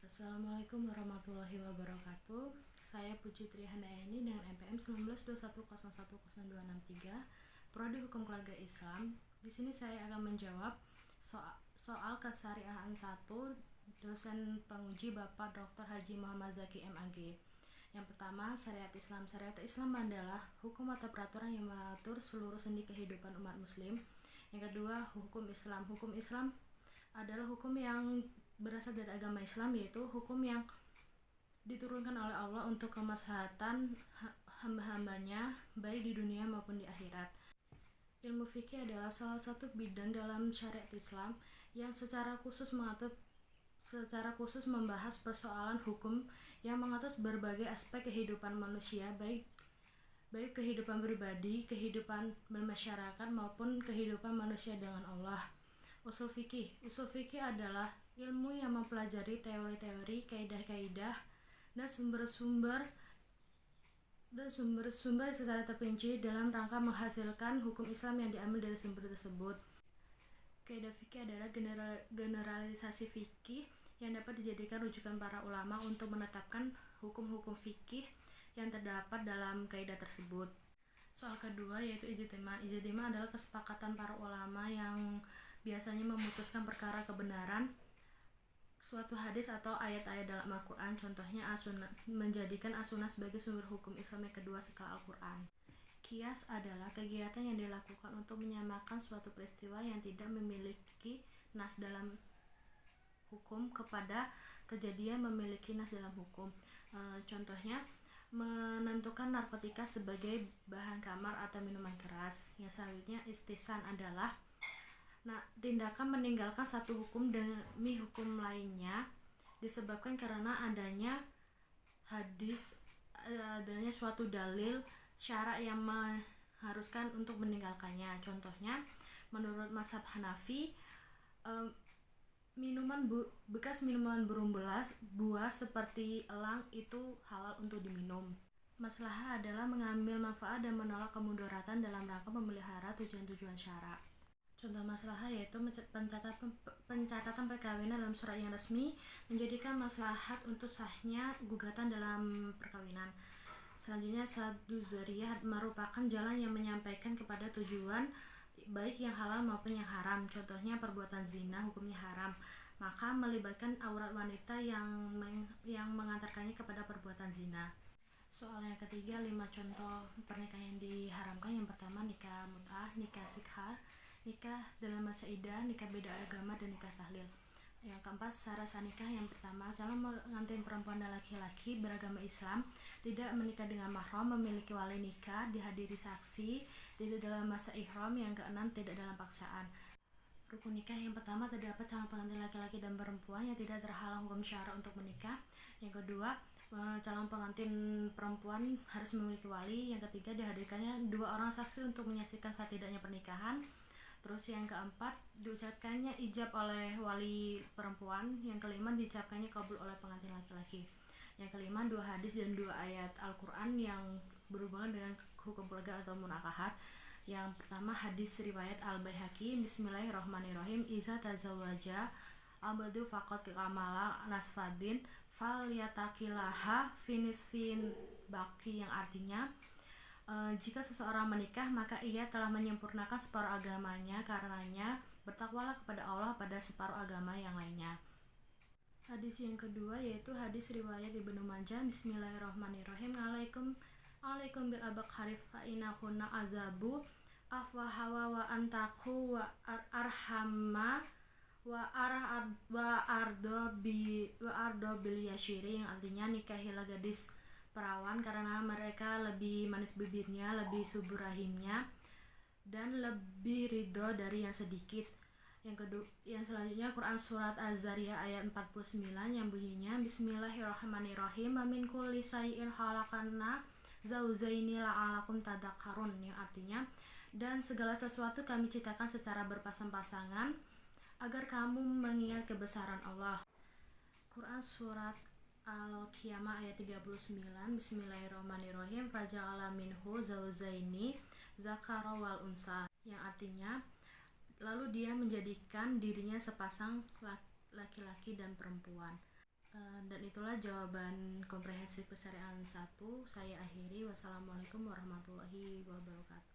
Assalamualaikum warahmatullahi wabarakatuh. Saya Puji Trihandayani dengan NPM 1921010263, Prodi Hukum Keluarga Islam. Di sini saya akan menjawab soal Kesyariahan 1, dosen penguji Bapak Dr. Haji Muhammad Zaki MAG. Yang pertama, syariat Islam. Syariat Islam adalah hukum atau peraturan yang mengatur seluruh sendi kehidupan umat muslim. Yang kedua, hukum Islam. Hukum Islam adalah hukum yang berasal dari agama Islam, yaitu hukum yang diturunkan oleh Allah untuk kemaslahatan hamba-hambanya baik di dunia maupun di akhirat. Ilmu fikih adalah salah satu bidang dalam syariat Islam yang secara khusus membahas persoalan hukum yang mengatur berbagai aspek kehidupan manusia, baik kehidupan pribadi, kehidupan bermasyarakat maupun kehidupan manusia dengan Allah. Usul fikih adalah ilmu yang mempelajari teori-teori, kaidah-kaidah, dan sumber-sumber secara terperinci dalam rangka menghasilkan hukum Islam yang diambil dari sumber tersebut. Kaidah fikih adalah generalisasi fikih yang dapat dijadikan rujukan para ulama untuk menetapkan hukum-hukum fikih yang terdapat dalam kaidah tersebut. Soal kedua yaitu ijtima'. Ijtima' adalah kesepakatan para ulama yang biasanya memutuskan perkara kebenaran suatu hadis atau ayat-ayat dalam Al-Quran. Contohnya menjadikan as-sunnah sebagai sumber hukum Islam yang kedua setelah Al-Quran. Qiyas adalah kegiatan yang dilakukan untuk menyamakan suatu peristiwa yang tidak memiliki nas dalam hukum kepada kejadian memiliki nas dalam hukum. Contohnya menentukan narkotika sebagai bahan kamar atau minuman keras. Yang selanjutnya istihsan adalah tindakan meninggalkan satu hukum demi hukum lainnya disebabkan karena adanya suatu dalil syarak yang mengharuskan untuk meninggalkannya. Contohnya, menurut mazhab Hanafi, bekas minuman buah seperti elang itu halal untuk diminum. Maslahah adalah mengambil manfaat dan menolak kemudaratan dalam rangka memelihara tujuan-tujuan syarak. Contoh maslahah yaitu pencatatan perkawinan dalam surat yang resmi menjadikan maslahat untuk sahnya gugatan dalam perkawinan. Selanjutnya, saddu dzariyah merupakan jalan yang menyampaikan kepada tujuan baik yang halal maupun yang haram. Contohnya perbuatan zina hukumnya haram, maka melibatkan aurat wanita yang mengantarkannya kepada perbuatan zina. Soal yang ketiga, 5 contoh pernikahan yang diharamkan. Yang pertama, nikah mut'ah, nikah sikhah, nikah dalam masa iddah, nikah beda agama, dan nikah tahlil. Yang keempat, syarat sah nikah. Yang pertama, calon pengantin perempuan dan laki-laki beragama Islam tidak menikah dengan mahram, memiliki wali nikah, dihadiri saksi, tidak dalam masa ihram. Yang keenam, tidak dalam paksaan. Rukun nikah. Yang pertama, terdapat calon pengantin laki-laki dan perempuan yang tidak terhalang hukum syara untuk menikah. Yang kedua, calon pengantin perempuan harus memiliki wali. Yang ketiga, dihadirkannya 2 orang saksi untuk menyaksikan saat tidaknya pernikahan. Terus yang keempat, diucapkannya ijab oleh wali perempuan. Yang kelima, diucapkannya kabul oleh pengantin laki-laki. Yang kelima, 2 hadis dan 2 ayat Al-Quran yang berhubungan dengan hukum keluarga atau munakahat. Yang pertama, hadis riwayat Al-Baihaqi, Bismillahirrahmanirrahim, iza tazawaja abadu faqad kamala nasfadin fal yatakilaha finisfin baki, yang artinya jika seseorang menikah maka ia telah menyempurnakan separuh agamanya, karenanya bertakwalah kepada Allah pada separuh agama yang lainnya. Hadis yang kedua yaitu hadis riwayat Ibnu Majah, Bismillahirrahmanirrahim, alaikum bil abaq harif fa innakunna azabu afwahawa wa antaku wa arhamma wa ardo bil yashiri, yang artinya nikahilah gadis perawan karena mereka lebih manis bibirnya, lebih subur rahimnya, dan lebih ridho dari yang sedikit. Yang selanjutnya Quran surat Az-Zariyah ayat 49 yang bunyinya Bismillahirrahmanirrahim, wa min kulli shay'in khalaqna zawjaini la'alakum tadhakkarun, yang artinya dan segala sesuatu kami ciptakan secara berpasang-pasangan agar kamu mengingat kebesaran Allah. Quran surat Al-Qiyamah ayat 39, Bismillahirrahmanirrahim, faja'ala minhu zawjaini zakara wal unsa, yang artinya lalu dia menjadikan dirinya sepasang laki-laki dan perempuan. Dan itulah jawaban komprehensif kesyariatan 1. Saya akhiri. Wassalamualaikum warahmatullahi wabarakatuh.